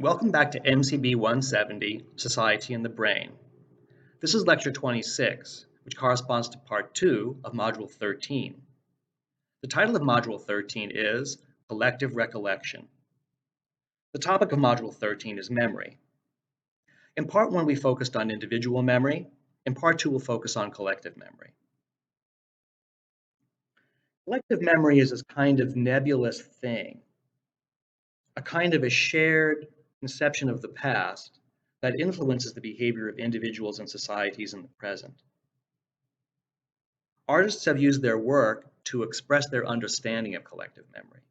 Welcome back to MCB 170, Society and the Brain. This is lecture 26, which corresponds to part 2 of module 13. The title of module 13 is Collective Recollection. The topic of module 13 is memory. In part 1, we focused on individual memory. In part 2, we'll focus on collective memory. Collective memory is this kind of nebulous thing, a kind of a shared conception of the past that influences the behavior of individuals and societies in the present. Artists have used their work to express their understanding of collective memory.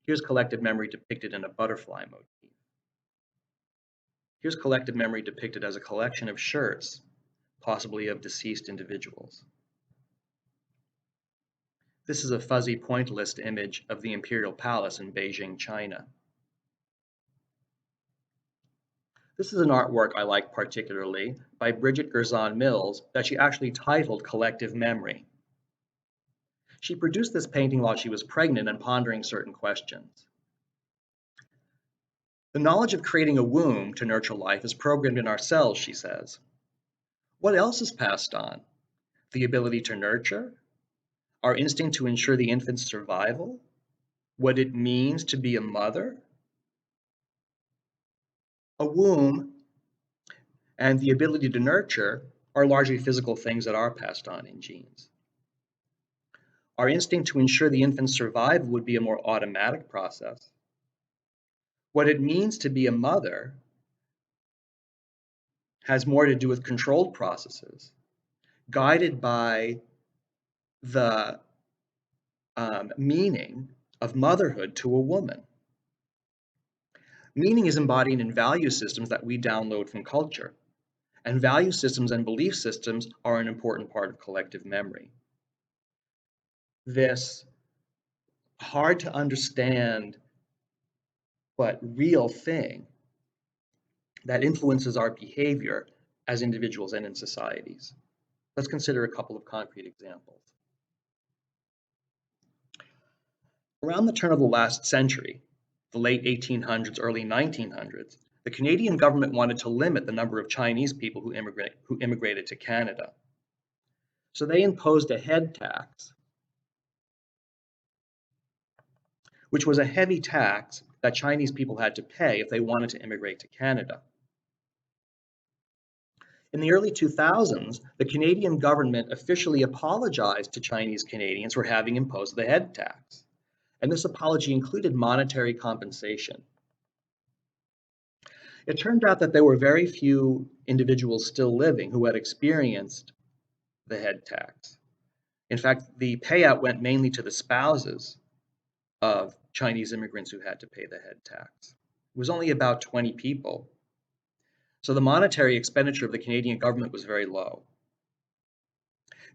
Here's collective memory depicted in a butterfly motif. Here's collective memory depicted as a collection of shirts, possibly of deceased individuals. This is a fuzzy point list image of the Imperial Palace in Beijing, China. This is an artwork I like particularly by Bridget Gerzon Mills that she actually titled Collective Memory. She produced this painting while she was pregnant and pondering certain questions. The knowledge of creating a womb to nurture life is programmed in our cells, she says. What else is passed on? The ability to nurture? Our instinct to ensure the infant's survival? What it means to be a mother? A womb and the ability to nurture are largely physical things that are passed on in genes. Our instinct to ensure the infant's survival would be a more automatic process. What it means to be a mother has more to do with controlled processes, guided by the meaning of motherhood to a woman. Meaning is embodied in value systems that we download from culture, and value systems and belief systems are an important part of collective memory. This hard to understand but real thing that influences our behavior as individuals and in societies. Let's consider a couple of concrete examples. Around the turn of the last century, the late 1800s, early 1900s, the Canadian government wanted to limit the number of Chinese people who immigrated to Canada. So they imposed a head tax, which was a heavy tax that Chinese people had to pay if they wanted to immigrate to Canada. In the early 2000s, the Canadian government officially apologized to Chinese Canadians for having imposed the head tax, and this apology included monetary compensation. It turned out that there were very few individuals still living who had experienced the head tax. In fact, the payout went mainly to the spouses of Chinese immigrants who had to pay the head tax. It was only about 20 people. So the monetary expenditure of the Canadian government was very low.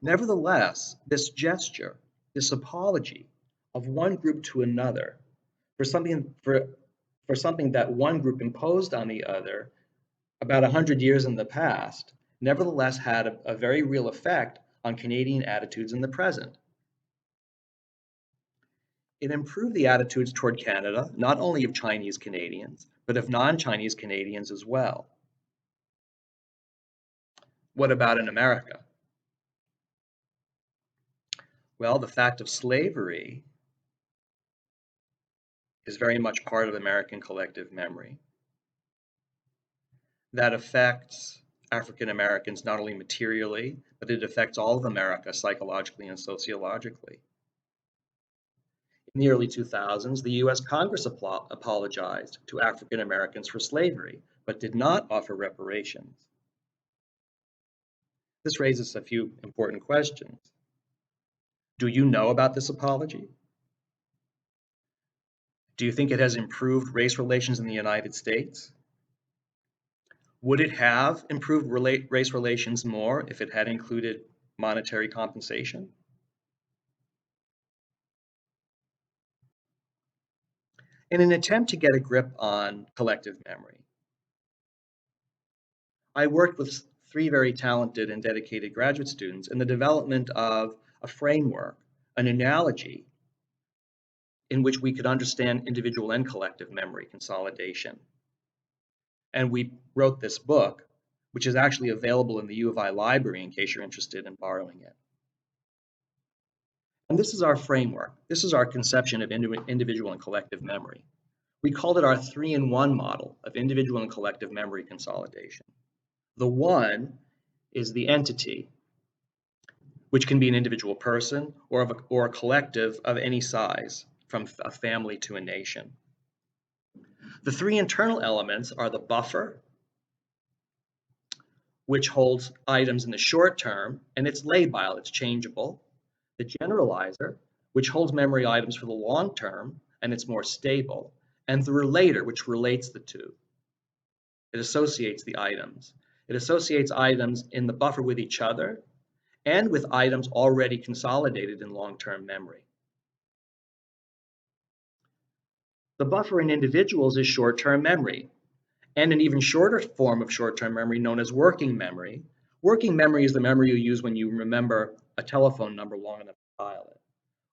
Nevertheless, this gesture, this apology of one group to another for something that one group imposed on the other about 100 years in the past, nevertheless had a very real effect on Canadian attitudes in the present. It improved the attitudes toward Canada, not only of Chinese Canadians, but of non-Chinese Canadians as well. What about in America? Well, the fact of slavery is very much part of American collective memory. That affects African Americans not only materially, but it affects all of America psychologically and sociologically. In the early 2000s, the US Congress apologized to African Americans for slavery, but did not offer reparations. This raises a few important questions. Do you know about this apology? Do you think it has improved race relations in the United States? Would it have improved race relations more if it had included monetary compensation? In an attempt to get a grip on collective memory, I worked with 3 very talented and dedicated graduate students in the development of a framework, an analogy, in which we could understand individual and collective memory consolidation. And we wrote this book, which is actually available in the U of I library in case you're interested in borrowing it. And this is our framework. This is our conception of individual and collective memory. We called it our 3-in-1 model of individual and collective memory consolidation. The one is the entity, which can be an individual person or a collective of any size, from a family to a nation. The 3 internal elements are the buffer, which holds items in the short term, and it's labile, it's changeable. The generalizer, which holds memory items for the long term, and it's more stable. And the relator, which relates the two. It associates the items. It associates items in the buffer with each other and with items already consolidated in long-term memory. The buffer in individuals is short-term memory, and an even shorter form of short-term memory known as working memory. Working memory is the memory you use when you remember a telephone number long enough to dial it,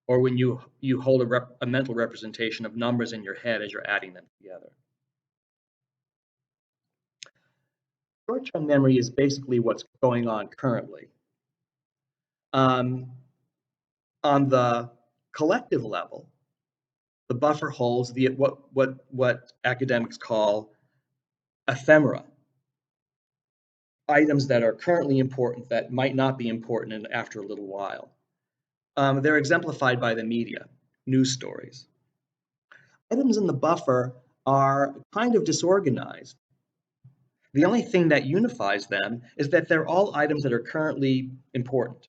or when you hold a mental representation of numbers in your head as you're adding them together. Short-term memory is basically what's going on currently. On the collective level, the buffer holds what academics call ephemera, items that are currently important that might not be important after a little while. They're exemplified by the media, news stories. Items in the buffer are kind of disorganized. The only thing that unifies them is that they're all items that are currently important.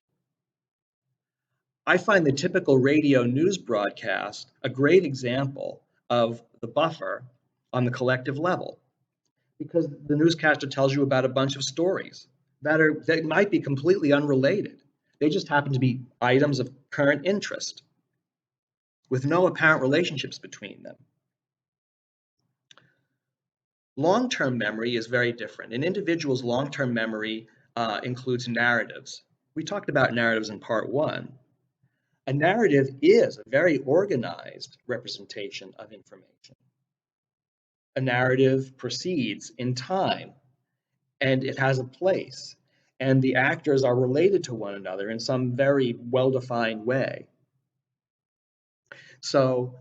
I find the typical radio news broadcast a great example of the buffer on the collective level, because the newscaster tells you about a bunch of stories that might be completely unrelated. They just happen to be items of current interest with no apparent relationships between them. Long-term memory is very different. An individual's long-term memory includes narratives. We talked about narratives in part 1. A narrative is a very organized representation of information. A narrative proceeds in time, and it has a place, and the actors are related to one another in some very well-defined way. So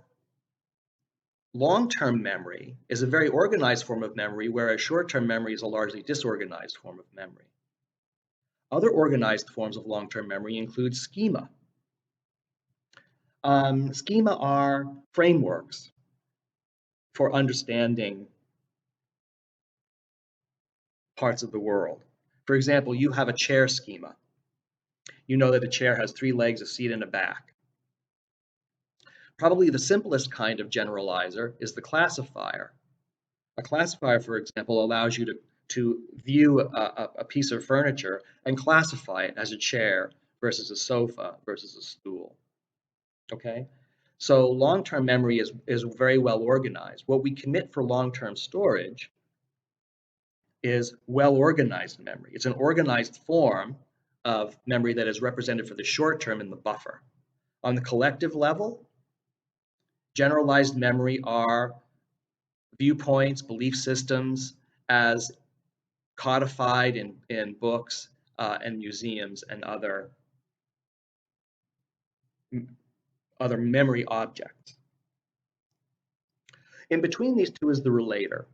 long-term memory is a very organized form of memory, whereas short-term memory is a largely disorganized form of memory. Other organized forms of long-term memory include schema. Schema are frameworks for understanding parts of the world. For example, you have a chair schema. You know that a chair has 3 legs, a seat, and a back. Probably the simplest kind of generalizer is the classifier. A classifier, for example, allows you to view a piece of furniture and classify it as a chair versus a sofa versus a stool. Okay? So long-term memory is very well organized. What we commit for long-term storage is well-organized memory. It's an organized form of memory that is represented for the short term in the buffer. On the collective level, generalized memory are viewpoints, belief systems as codified in books and museums and other memory objects. In between these two is the relator.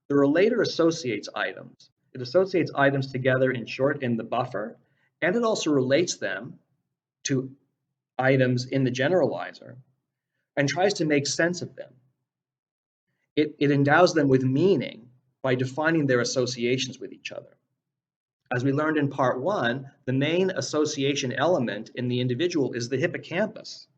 The relator associates items. It associates items together in the buffer, and it also relates them to items in the generalizer and tries to make sense of them. It endows them with meaning by defining their associations with each other. As we learned in part 1, the main association element in the individual is the hippocampus.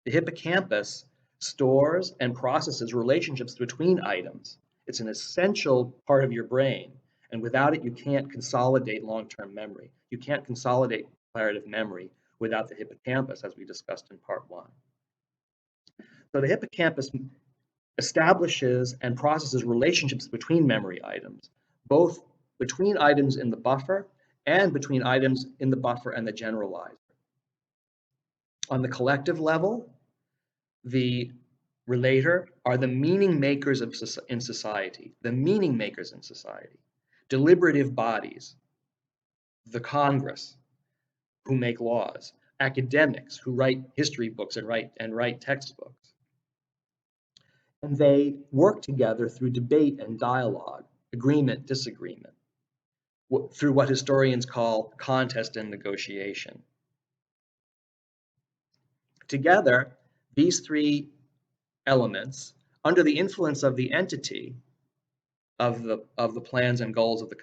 The hippocampus stores and processes relationships between items. It's an essential part of your brain, and without it, you can't consolidate long-term memory. You can't consolidate declarative memory without the hippocampus, as we discussed in part 1. So the hippocampus establishes and processes relationships between memory items, both between items in the buffer and between items in the buffer and the generalizer. On the collective level, The relator are the meaning makers in society, the meaning makers in society, deliberative bodies, the Congress, who make laws, academics who write history books and write textbooks. And they work together through debate and dialogue, agreement, disagreement, through what historians call contest and negotiation. Together, these three elements, under the influence of the entity of the plans and goals of the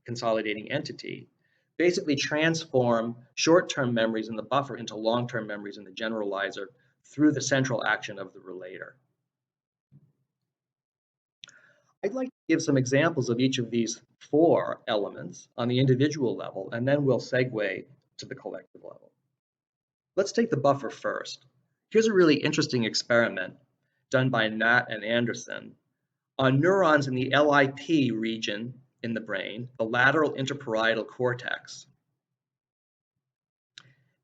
consolidating entity, basically transform short-term memories in the buffer into long-term memories in the generalizer through the central action of the relator. I'd like to give some examples of each of these four elements on the individual level, and then we'll segue to the collective level. Let's take the buffer first. Here's a really interesting experiment done by Nat and Anderson on neurons in the LIP region in the brain, the lateral interparietal cortex.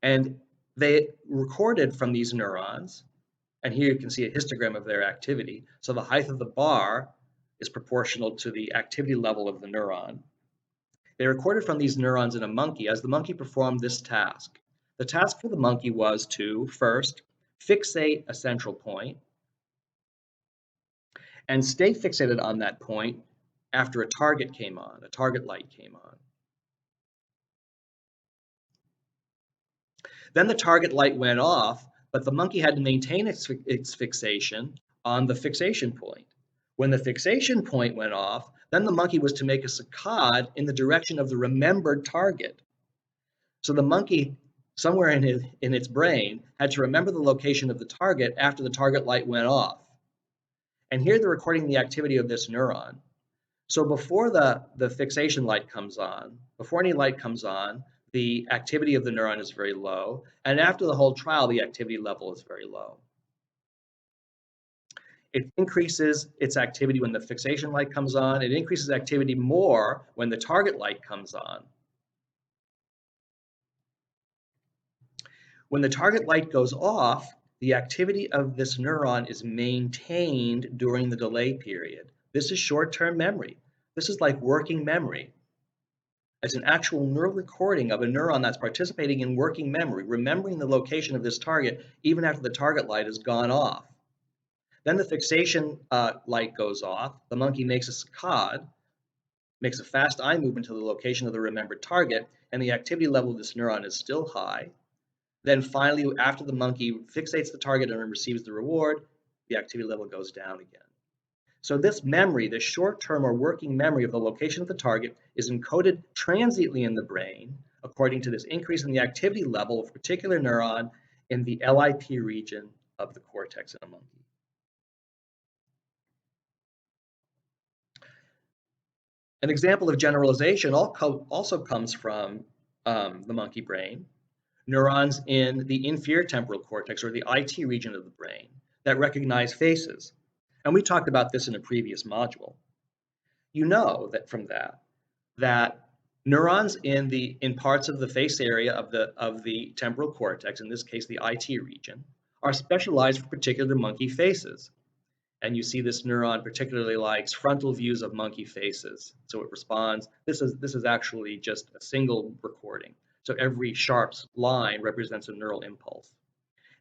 And they recorded from these neurons, and here you can see a histogram of their activity. So the height of the bar is proportional to the activity level of the neuron. They recorded from these neurons in a monkey as the monkey performed this task. The task for the monkey was to first fixate a central point and stay fixated on that point after a target light came on. Then the target light went off, but the monkey had to maintain its fixation on the fixation point. When the fixation point went off, then the monkey was to make a saccade in the direction of the remembered target. So the monkey, somewhere in its brain, had to remember the location of the target after the target light went off. And here they're recording the activity of this neuron. So before the fixation light comes on, before any light comes on, the activity of the neuron is very low. And after the whole trial, the activity level is very low. It increases its activity when the fixation light comes on. It increases activity more when the target light comes on. When the target light goes off, the activity of this neuron is maintained during the delay period. This is short-term memory. This is like working memory. It's an actual neural recording of a neuron that's participating in working memory, remembering the location of this target even after the target light has gone off. Then the fixation light goes off. The monkey makes a saccade, makes a fast eye movement to the location of the remembered target, and the activity level of this neuron is still high. Then finally, after the monkey fixates the target and receives the reward, the activity level goes down again. So this memory, this short-term or working memory of the location of the target, is encoded transiently in the brain according to this increase in the activity level of a particular neuron in the LIP region of the cortex in a monkey. An example of generalization also comes from the monkey brain. Neurons in the inferior temporal cortex, or the IT region of the brain, that recognize faces. And we talked about this in a previous module. You know that from that neurons in parts of the face area of the temporal cortex, in this case the IT region, are specialized for particular monkey faces. And you see this neuron particularly likes frontal views of monkey faces. So it responds. This is actually just a single recording. So every sharp line represents a neural impulse.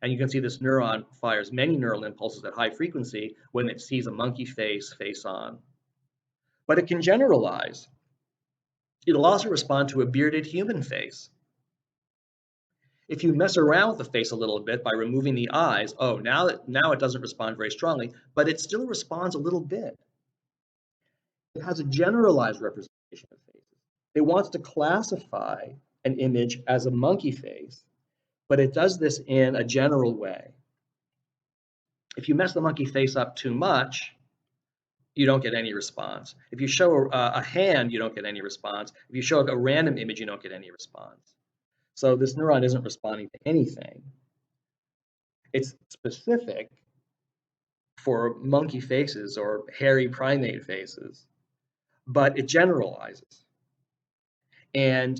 And you can see this neuron fires many neural impulses at high frequency when it sees a monkey face on. But it can generalize. It'll also respond to a bearded human face. If you mess around with the face a little bit by removing the eyes, now it doesn't respond very strongly, but it still responds a little bit. It has a generalized representation of faces. It wants to classify an image as a monkey face, but it does this in a general way. If you mess the monkey face up too much, you don't get any response. If you show a hand, you don't get any response. If you show a random image, you don't get any response. So this neuron isn't responding to anything. It's specific for monkey faces or hairy primate faces, but it generalizes. And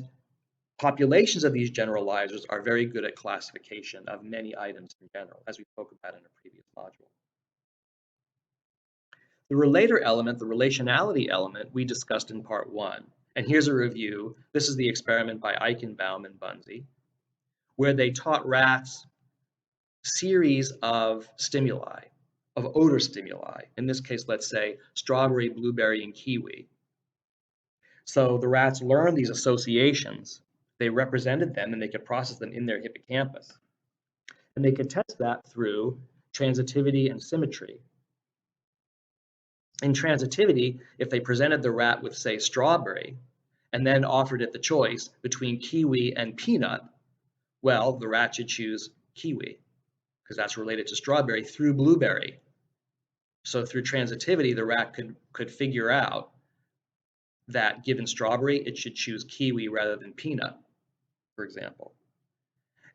Populations of these generalizers are very good at classification of many items in general, as we spoke about in a previous module. The relator element, the relationality element, we discussed in part 1. And here's a review. This is the experiment by Eichenbaum and Bunze, where they taught rats series of stimuli, of odor stimuli. In this case, let's say strawberry, blueberry, and kiwi. So the rats learned these associations. They represented them and they could process them in their hippocampus. And they could test that through transitivity and symmetry. In transitivity, if they presented the rat with, say, strawberry, and then offered it the choice between kiwi and peanut, well, the rat should choose kiwi, because that's related to strawberry, through blueberry. So through transitivity, the rat could figure out that given strawberry, it should choose kiwi rather than peanut, for example.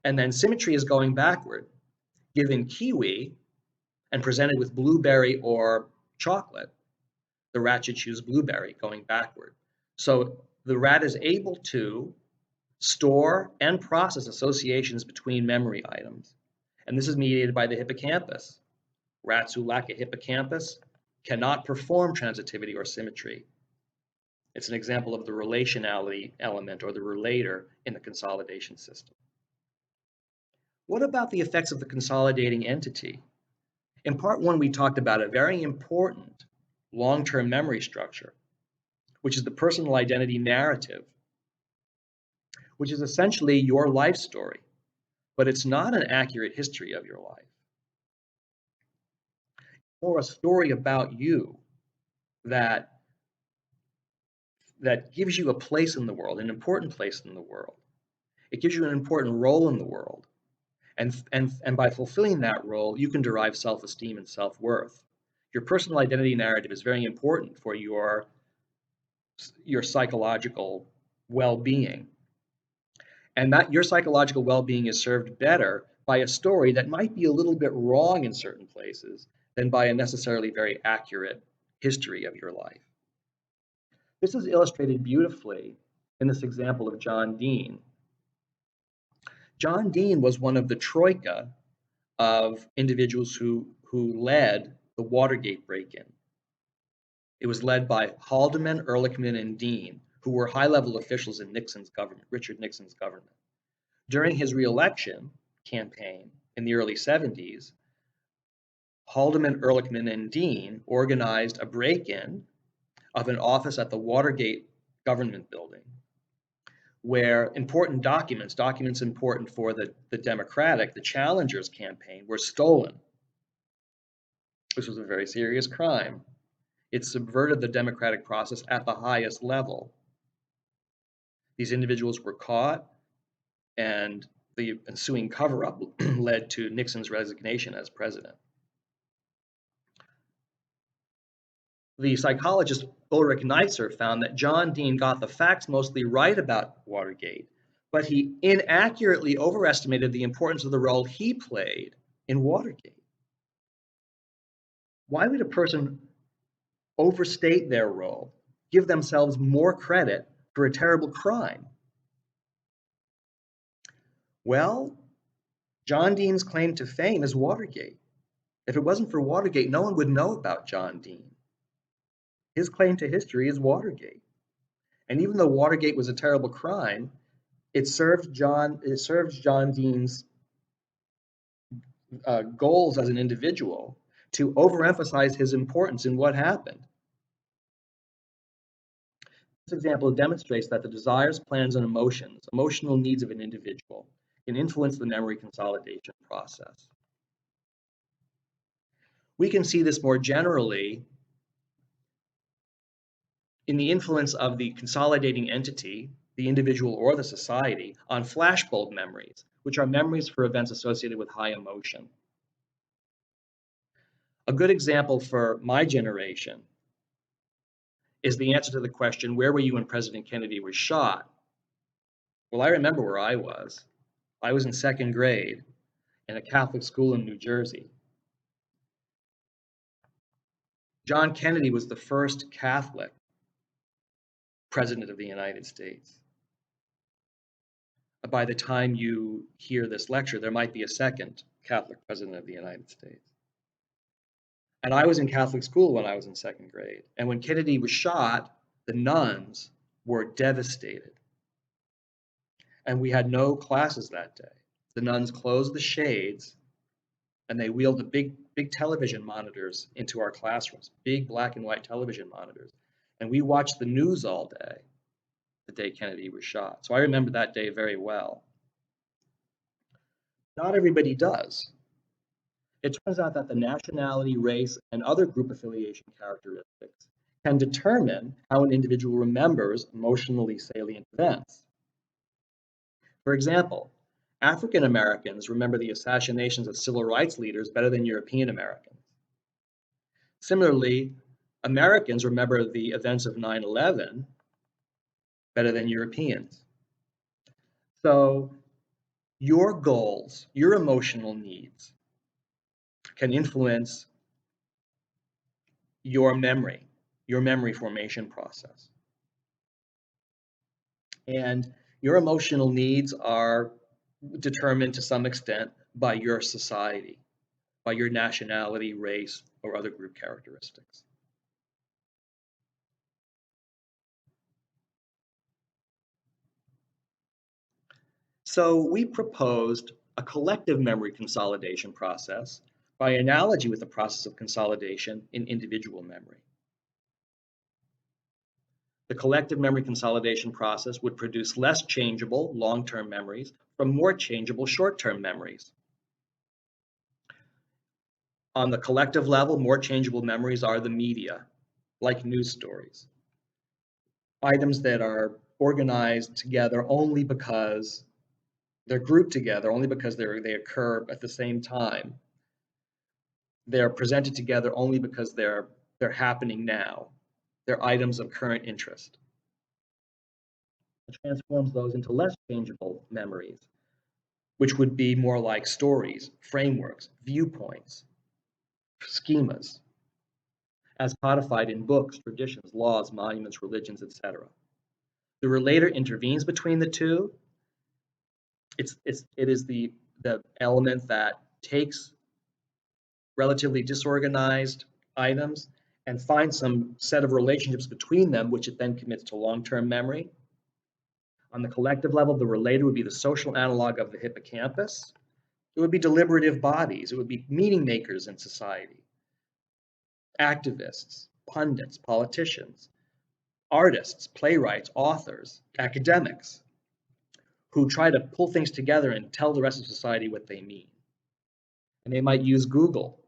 And then symmetry is going backward. Given kiwi and presented with blueberry or chocolate, the rat should choose blueberry, going backward. So the rat is able to store and process associations between memory items. And this is mediated by the hippocampus. Rats who lack a hippocampus cannot perform transitivity or symmetry. It's an example of the relationality element or the relator in the consolidation system. What about the effects of the consolidating entity? In part 1, we talked about a very important long-term memory structure, which is the personal identity narrative, which is essentially your life story, but it's not an accurate history of your life. Or a story about you that gives you a place in the world, an important place in the world. It gives you an important role in the world. And by fulfilling that role, you can derive self-esteem and self-worth. Your personal identity narrative is very important for your psychological well-being. And that your psychological well-being is served better by a story that might be a little bit wrong in certain places than by a necessarily very accurate history of your life. This is illustrated beautifully in this example of John Dean. John Dean was one of the troika of individuals who led the Watergate break-in. It was led by Haldeman, Ehrlichman, and Dean, who were high-level officials in Nixon's government, Richard Nixon's government. During his re-election campaign in the early 70s, Haldeman, Ehrlichman, and Dean organized a break-in of an office at the Watergate government building, where important documents important for the Democratic, the challengers campaign, were stolen. This was a very serious crime. It subverted the democratic process at the highest level. These individuals were caught, and the ensuing cover-up led to Nixon's resignation as president. The psychologist Ulrich Neitzer found that John Dean got the facts mostly right about Watergate, but he inaccurately overestimated the importance of the role he played in Watergate. Why would a person overstate their role, give themselves more credit for a terrible crime? Well, John Dean's claim to fame is Watergate. If it wasn't for Watergate, no one would know about John Dean. His claim to history is Watergate. And even though Watergate was a terrible crime, it served John Dean's goals as an individual to overemphasize his importance in what happened. This example demonstrates that the desires, plans, and emotional needs of an individual, can influence the memory consolidation process. We can see this more generally in the influence of the consolidating entity, the individual or the society, on flashbulb memories, which are memories for events associated with high emotion. A good example for my generation is the answer to the question, where were you when President Kennedy was shot? Well, I remember where I was. I was in second grade in a Catholic school in New Jersey. John Kennedy was the first Catholic president of the United States. by the time you hear this lecture, there might be a second Catholic president of the United States. And I was in Catholic school when I was in second grade. And when Kennedy was shot, the nuns were devastated. And we had no classes that day. The nuns closed the shades and they wheeled the big television monitors into our classrooms, big black and white television monitors. And we watched the news all day, the day Kennedy was shot. So I remember that day very well. Not everybody does. It turns out that the nationality, race, and other group affiliation characteristics can determine how an individual remembers emotionally salient events. For example, African Americans remember the assassinations of civil rights leaders better than European Americans. Similarly, Americans remember the events of 9/11 better than Europeans. So your goals, your emotional needs can influence your memory formation process. And your emotional needs are determined to some extent by your society, by your nationality, race, or other group characteristics. So we proposed a collective memory consolidation process by analogy with the process of consolidation in individual memory. The collective memory consolidation process would produce less changeable long-term memories from more changeable short-term memories. On the collective level, more changeable memories are the media, like news stories. Items that are organized together only because they're grouped together, only because they occur at the same time. They're presented together only because they're happening now. They're items of current interest. It transforms those into less changeable memories, which would be more like stories, frameworks, viewpoints, schemas, as codified in books, traditions, laws, monuments, religions, etc. The relator intervenes between the two. It is the element that takes relatively disorganized items and finds some set of relationships between them, which it then commits to long-term memory. On the collective level, the relator would be the social analog of the hippocampus. It would be deliberative bodies. It would be meaning makers in society, activists, pundits, politicians, artists, playwrights, authors, academics, who try to pull things together and tell the rest of society what they mean. And they might use Google.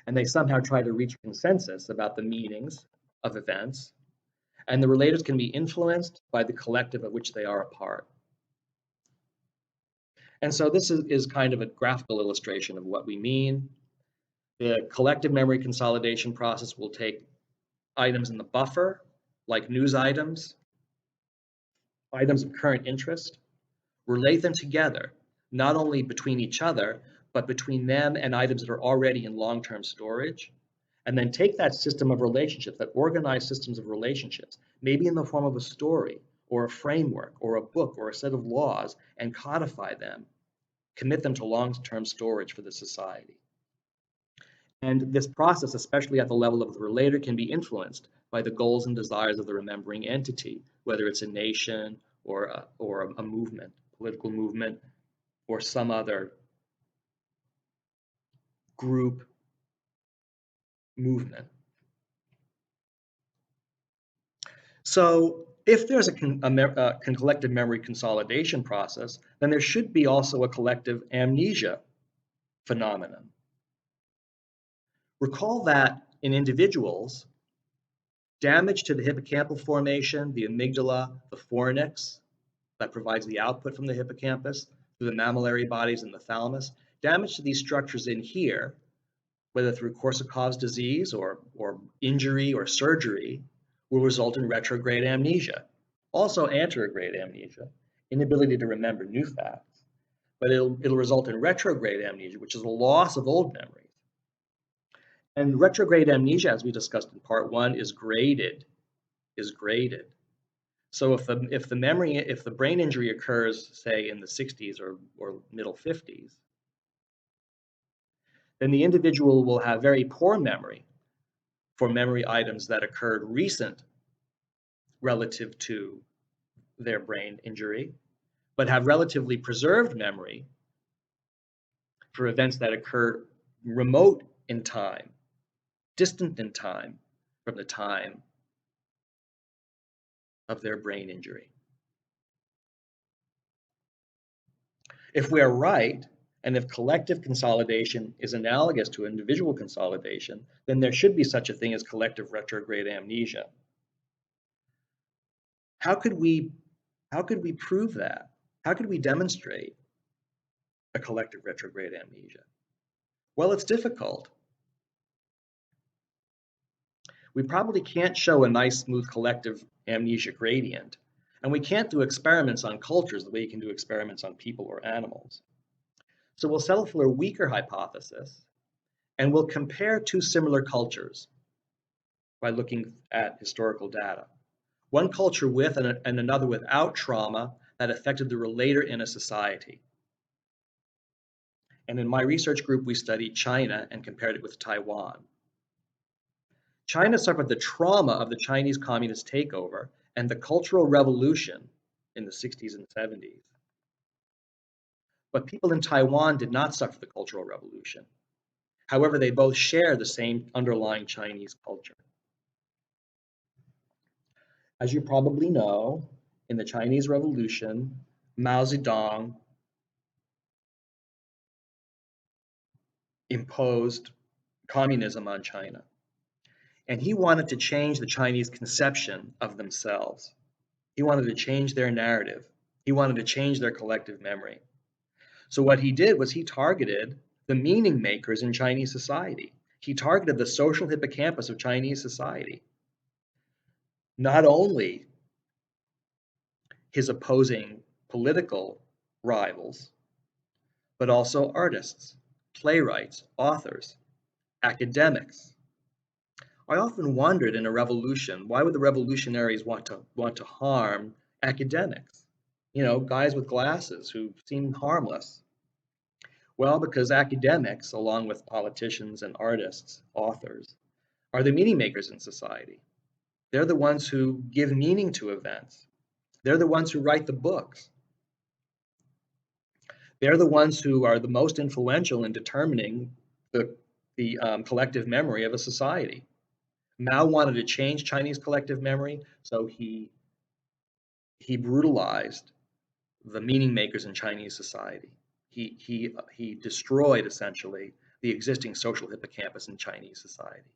And they somehow try to reach consensus about the meanings of events. And the relators can be influenced by the collective of which they are a part. And so this is kind of a graphical illustration of what we mean. The collective memory consolidation process will take items in the buffer, like news items, items of current interest, relate them together, not only between each other, but between them and items that are already in long-term storage, and then take that system of relationships, that organized systems of relationships, maybe in the form of a story or a framework or a book or a set of laws, and codify them, commit them to long-term storage for the society. And this process, especially at the level of the relator, can be influenced by the goals and desires of the remembering entity, whether it's a nation or a movement, political movement, or some other group movement. So if there's a collective memory consolidation process, then there should be also a collective amnesia phenomenon. Recall that in individuals, damage to the hippocampal formation, the amygdala, the fornix, that provides the output from the hippocampus, through the mammillary bodies and the thalamus, damage to these structures in here, whether through Korsakov's disease or injury or surgery, will result in retrograde amnesia. Also anterograde amnesia, inability to remember new facts, but it'll result in retrograde amnesia, which is a loss of old memories. And retrograde amnesia, as we discussed in part one, is graded. So if the brain injury occurs, say in the 60s or middle 50s, then the individual will have very poor memory for memory items that occurred recent relative to their brain injury, but have relatively preserved memory for events that occurred remote in time, distant in time from the time of their brain injury. If we are right, and if collective consolidation is analogous to individual consolidation, then there should be such a thing as collective retrograde amnesia. How could we prove that? How could we demonstrate a collective retrograde amnesia? Well, it's difficult. We probably can't show a nice smooth collective amnesia gradient, and we can't do experiments on cultures the way you can do experiments on people or animals. So we'll settle for a weaker hypothesis, and we'll compare two similar cultures by looking at historical data. One culture with and another without trauma that affected the relator in a society. And in my research group, we studied China and compared it with Taiwan. China suffered the trauma of the Chinese communist takeover and the Cultural Revolution in the 60s and 70s. But people in Taiwan did not suffer the Cultural Revolution. However, they both share the same underlying Chinese culture. As you probably know, in the Chinese Revolution, Mao Zedong imposed communism on China. And he wanted to change the Chinese conception of themselves. He wanted to change their narrative. He wanted to change their collective memory. So what he did was he targeted the meaning makers in Chinese society. He targeted the social hippocampus of Chinese society. Not only his opposing political rivals, but also artists, playwrights, authors, academics. I often wondered in a revolution, why would the revolutionaries want to harm academics? You know, guys with glasses who seem harmless. Well, because academics, along with politicians and artists, authors, are the meaning makers in society. They're the ones who give meaning to events. They're the ones who write the books. They're the ones who are the most influential in determining the collective memory of a society. Mao wanted to change Chinese collective memory, so he brutalized the meaning makers in Chinese society. He destroyed essentially the existing social hippocampus in Chinese society.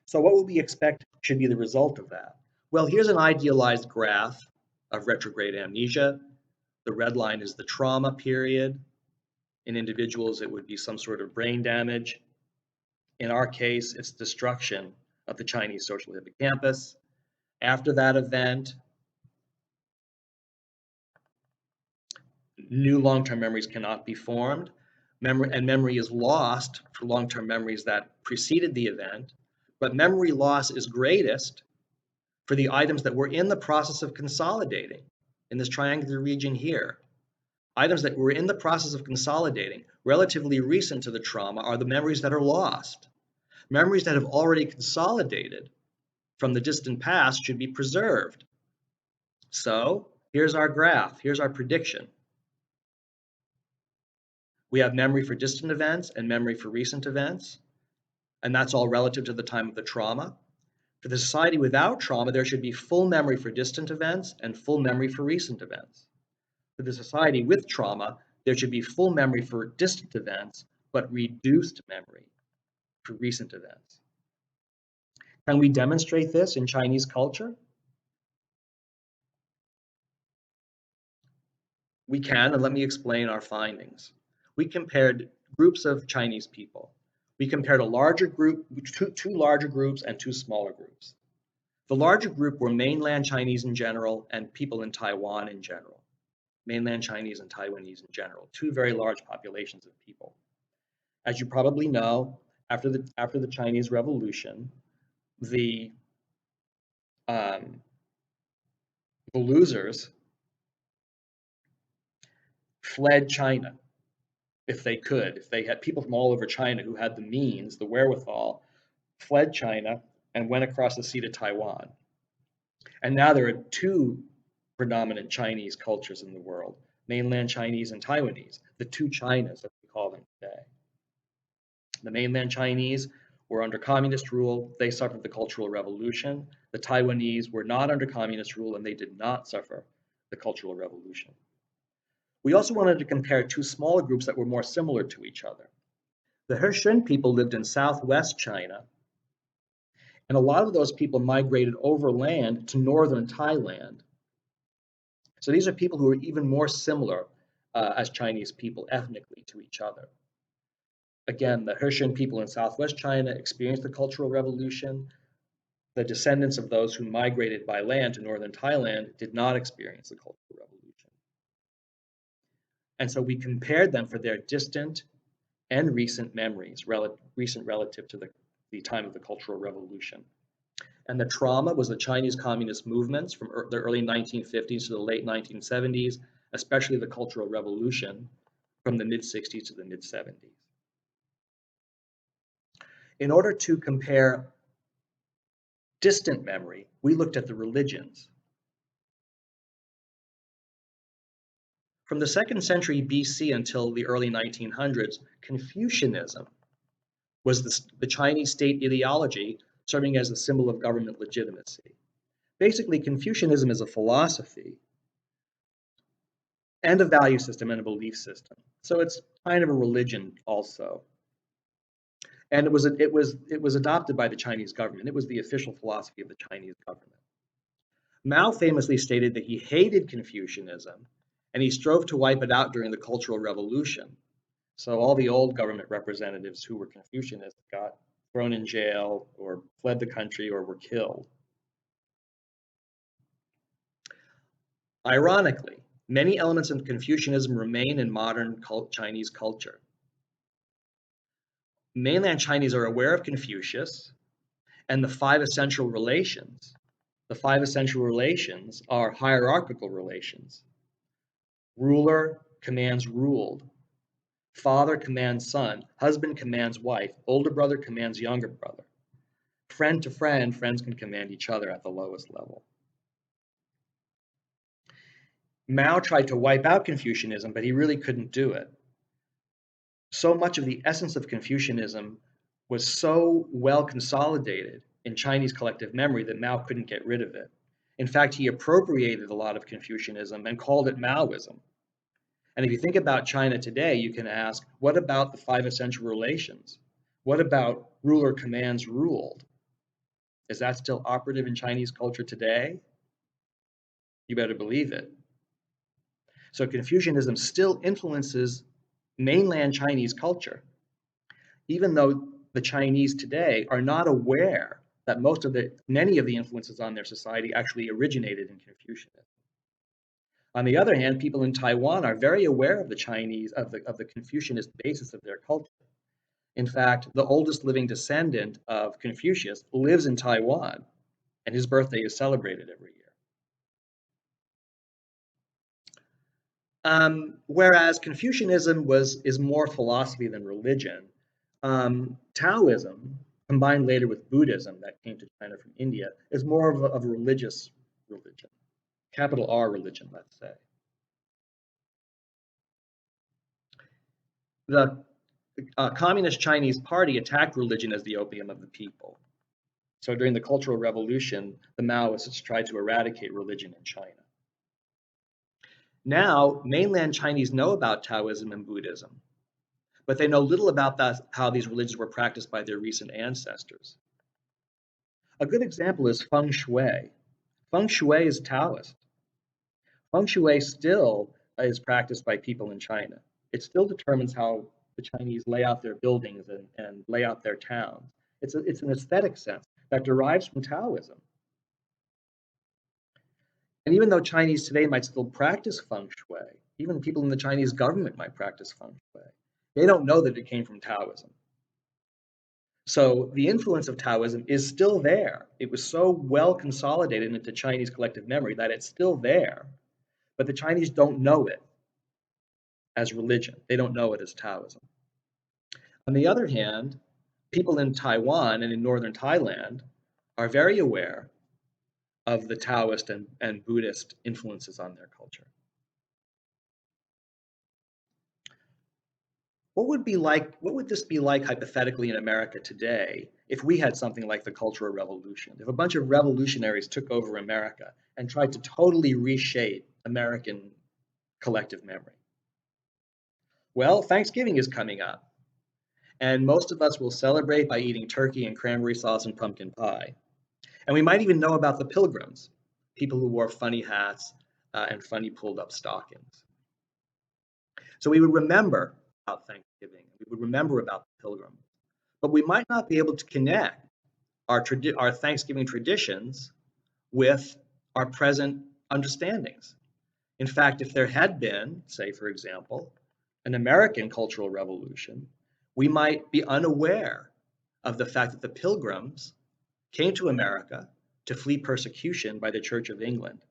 So what would we expect should be the result of that? Well, here's an idealized graph of retrograde amnesia. The red line is the trauma period. In individuals, it would be some sort of brain damage. In our case, it's destruction of the Chinese social hippocampus. After that event, new long-term memories cannot be formed. Memory is lost for long-term memories that preceded the event, but memory loss is greatest for the items that were in the process of consolidating in this triangular region here. Items that were in the process of consolidating, relatively recent to the trauma, are the memories that are lost. Memories that have already consolidated from the distant past should be preserved. So here's our graph, here's our prediction. We have memory for distant events and memory for recent events, and that's all relative to the time of the trauma. For the society without trauma, there should be full memory for distant events and full memory for recent events. For the society with trauma, there should be full memory for distant events, but reduced memory for recent events. Can we demonstrate this in Chinese culture? We can, and let me explain our findings. We compared groups of Chinese people. We compared a larger group, two larger groups and two smaller groups. The larger group were mainland Chinese in general and people in Taiwan in general. Mainland Chinese and Taiwanese in general, two very large populations of people. As you probably know, after the Chinese Revolution, the The losers fled China if they could. If they had people from all over China who had the means, the wherewithal, fled China and went across the sea to Taiwan. And now there are two predominant Chinese cultures in the world, mainland Chinese and Taiwanese, the two Chinas, as we call them today. The mainland Chinese were under communist rule. They suffered the Cultural Revolution. The Taiwanese were not under communist rule and they did not suffer the Cultural Revolution. We also wanted to compare two smaller groups that were more similar to each other. The He people lived in southwest China, and a lot of those people migrated overland to northern Thailand. So these are people who are even more similar as Chinese people ethnically to each other. Again, the He people in southwest China experienced the Cultural Revolution. The descendants of those who migrated by land to northern Thailand did not experience the Cultural Revolution. And so we compared them for their distant and recent memories, recent relative to the time of the Cultural Revolution. And the trauma was the Chinese communist movements from the early 1950s to the late 1970s, especially the Cultural Revolution from the mid-60s to the mid-70s. In order to compare distant memory, we looked at the religions. From the 2nd century BC until the early 1900s, Confucianism was the Chinese state ideology serving as a symbol of government legitimacy. Basically, Confucianism is a philosophy and a value system and a belief system. So it's kind of a religion also. And it was adopted by the Chinese government. It was the official philosophy of the Chinese government. Mao famously stated that he hated Confucianism and he strove to wipe it out during the Cultural Revolution. So all the old government representatives who were Confucianists got thrown in jail or fled the country or were killed. Ironically, many elements of Confucianism remain in modern Chinese culture. Mainland Chinese are aware of Confucius and the 5 essential relations. The 5 essential relations are hierarchical relations. Ruler commands ruled. Father commands son. Husband commands wife. Older brother commands younger brother. Friend to friend, friends can command each other at the lowest level. Mao tried to wipe out Confucianism, but he really couldn't do it. So much of the essence of Confucianism was so well consolidated in Chinese collective memory that Mao couldn't get rid of it. In fact, he appropriated a lot of Confucianism and called it Maoism. And if you think about China today, you can ask, what about the 5 essential relations? What about ruler commands ruled? Is that still operative in Chinese culture today? You better believe it. So Confucianism still influences mainland Chinese culture, even though the Chinese today are not aware that many of the influences on their society actually originated in Confucianism. On the other hand, people in Taiwan are very aware of the Confucianist basis of their culture. In fact, the oldest living descendant of Confucius lives in Taiwan, and his birthday is celebrated every year. Whereas Confucianism is more philosophy than religion, Taoism, combined later with Buddhism that came to China from India, is more of a religious religion, capital R religion, let's say. The Communist Chinese Party attacked religion as the opium of the people. So during the Cultural Revolution, the Maoists tried to eradicate religion in China. Now, mainland Chinese know about Taoism and Buddhism, but they know little about how these religions were practiced by their recent ancestors. A good example is feng shui. Feng shui is Taoist. Feng shui still is practiced by people in China. It still determines how the Chinese lay out their buildings and lay out their towns. It's an aesthetic sense that derives from Taoism. And even though Chinese today might still practice feng shui, even people in the Chinese government might practice feng shui, they don't know that it came from Taoism. So the influence of Taoism is still there. It was so well consolidated into Chinese collective memory that it's still there, but the Chinese don't know it as religion. They don't know it as Taoism. On the other hand, people in Taiwan and in northern Thailand are very aware of the Taoist and Buddhist influences on their culture. What would this be like hypothetically in America today if we had something like the Cultural Revolution? If a bunch of revolutionaries took over America and tried to totally reshape American collective memory? Well, Thanksgiving is coming up, and most of us will celebrate by eating turkey and cranberry sauce and pumpkin pie. And we might even know about the pilgrims, people who wore funny hats and funny pulled up stockings. So we would remember about Thanksgiving. We would remember about the pilgrims, but we might not be able to connect our Thanksgiving traditions with our present understandings. In fact, if there had been, say, for example, an American Cultural Revolution, we might be unaware of the fact that the Pilgrims came to America to flee persecution by the Church of England.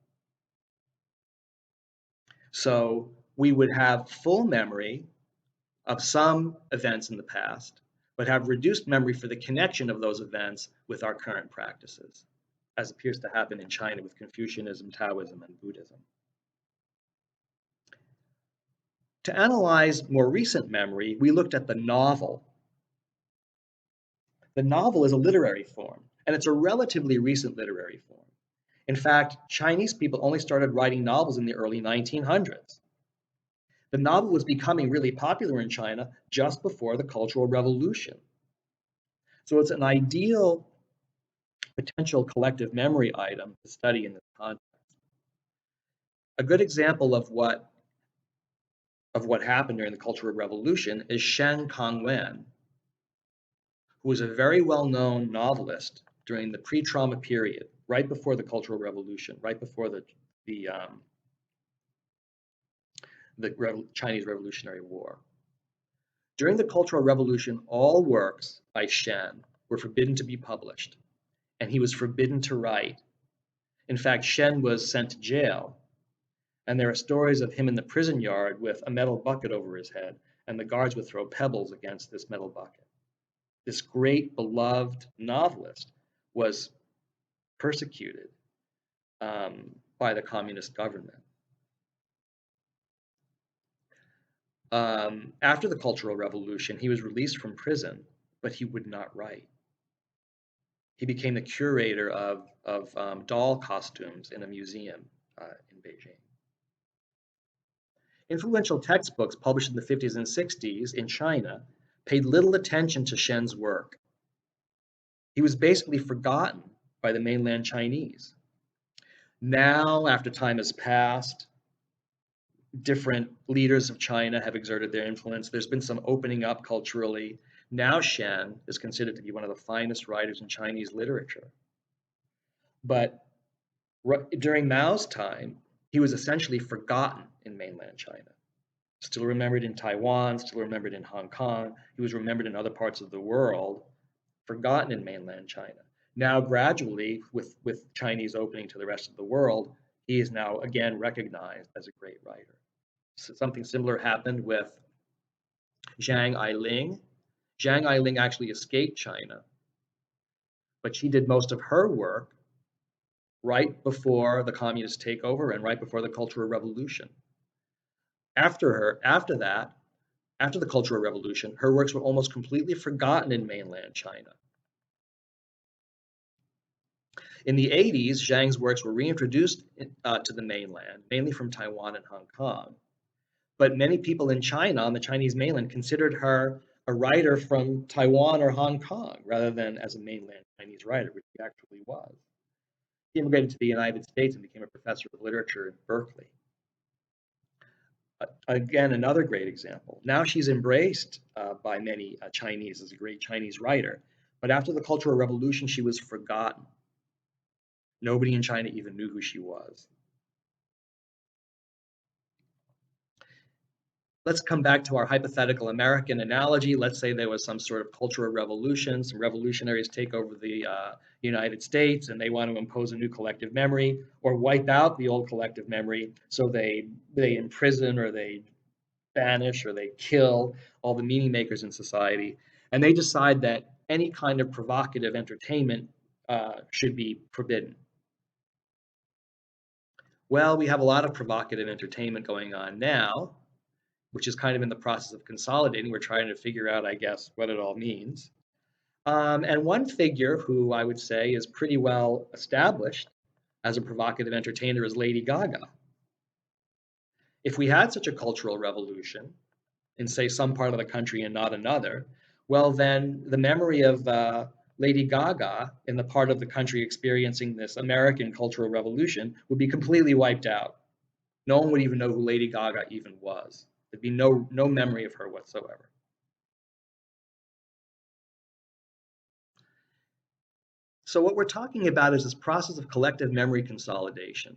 So we would have full memory of some events in the past, but have reduced memory for the connection of those events with our current practices, as appears to happen in China with Confucianism, Taoism, and Buddhism. To analyze more recent memory, we looked at the novel. The novel is a literary form, and it's a relatively recent literary form. In fact, Chinese people only started writing novels in the early 1900s. The novel was becoming really popular in China just before the Cultural Revolution. So it's an ideal potential collective memory item to study in this context. A good example of what happened during the Cultural Revolution is Shen Kongwen, who was a very well-known novelist during the pre-trauma period, right before the Cultural Revolution, right before the Chinese Revolutionary War. During the Cultural Revolution, all works by Shen were forbidden to be published, and he was forbidden to write. In fact, Shen was sent to jail, and there are stories of him in the prison yard with a metal bucket over his head, and the guards would throw pebbles against this metal bucket. This great beloved novelist was persecuted by the communist government. After the Cultural Revolution, he was released from prison, but he would not write. He became the curator of doll costumes in a museum in Beijing. Influential textbooks published in the 50s and 60s in China paid little attention to Shen's work. He was basically forgotten by the mainland Chinese. Now, after time has passed, different leaders of China have exerted their influence. There's been some opening up culturally. Now Shen is considered to be one of the finest writers in Chinese literature. But during Mao's time, he was essentially forgotten in mainland China. Still remembered in Taiwan, still remembered in Hong Kong. He was remembered in other parts of the world, forgotten in mainland China. Now, gradually, with Chinese opening to the rest of the world, he is now again recognized as a great writer. So something similar happened with Zhang Ailing. Zhang Ailing actually escaped China, but she did most of her work right before the communist takeover and right before the Cultural Revolution. After the Cultural Revolution, her works were almost completely forgotten in mainland China. In the 80s, Zhang's works were reintroduced to the mainland, mainly from Taiwan and Hong Kong. But many people in China, on the Chinese mainland, considered her a writer from Taiwan or Hong Kong, rather than as a mainland Chinese writer, which she actually was. He immigrated to the United States and became a professor of literature at Berkeley. Again, another great example. Now she's embraced by many Chinese as a great Chinese writer, but after the Cultural Revolution, she was forgotten. Nobody in China even knew who she was. Let's come back to our hypothetical American analogy. Let's say there was some sort of cultural revolution, some revolutionaries take over the United States and they want to impose a new collective memory or wipe out the old collective memory. So they imprison or they banish or they kill all the meaning makers in society. And they decide that any kind of provocative entertainment should be forbidden. Well, we have a lot of provocative entertainment going on now, which is kind of in the process of consolidating. We're trying to figure out, I guess, what it all means. And one figure who I would say is pretty well established as a provocative entertainer is Lady Gaga. If we had such a cultural revolution in, say, some part of the country and not another, well, then the memory of Lady Gaga in the part of the country experiencing this American cultural revolution would be completely wiped out. No one would even know who Lady Gaga even was. There'd be no memory of her whatsoever. So what we're talking about is this process of collective memory consolidation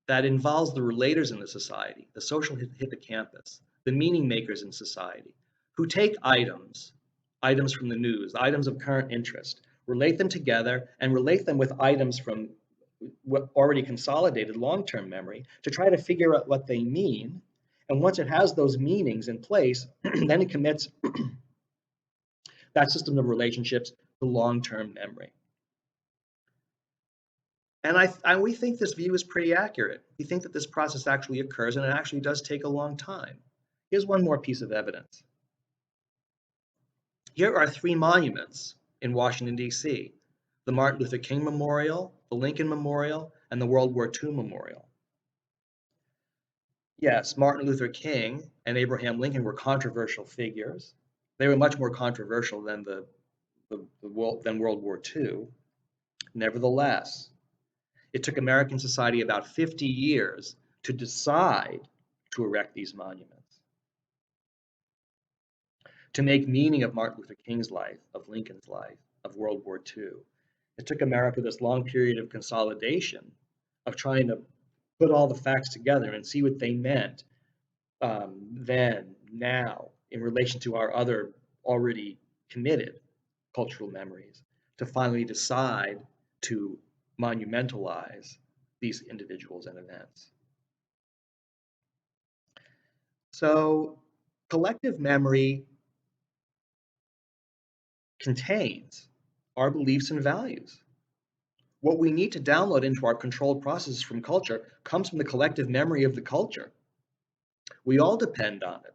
that involves the relators in the society, the social hippocampus, the meaning makers in society, who take items from the news, items of current interest, relate them together and relate them with items from what already consolidated long-term memory to try to figure out what they mean. And once it has those meanings in place, then it commits that system of relationships to long-term memory. And we think this view is pretty accurate. We think that this process actually occurs and it actually does take a long time. Here's one more piece of evidence. Here are three monuments in Washington, D.C. The Martin Luther King Memorial, the Lincoln Memorial, and the World War II Memorial. Yes, Martin Luther King and Abraham Lincoln were controversial figures. They were much more controversial than than World War II. Nevertheless, it took American society about 50 years to decide to erect these monuments, to make meaning of Martin Luther King's life, of Lincoln's life, of World War II. It took America this long period of consolidation, of trying to put all the facts together and see what they meant then, now, in relation to our other already committed cultural memories, to finally decide to monumentalize these individuals and events. So collective memory contains our beliefs and values. What we need to download into our controlled processes from culture comes from the collective memory of the culture. We all depend on it.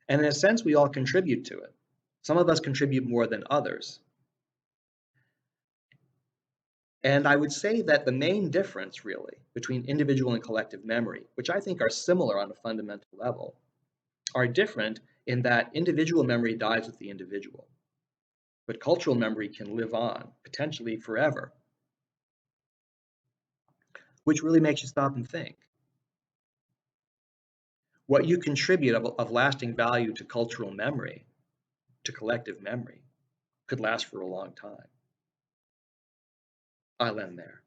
And in a sense, we all contribute to it. Some of us contribute more than others. And I would say that the main difference, really, between individual and collective memory, which I think are similar on a fundamental level, are different in that individual memory dies with the individual, but cultural memory can live on, potentially forever, which really makes you stop and think. What you contribute of lasting value to cultural memory, to collective memory, could last for a long time. I'll end there.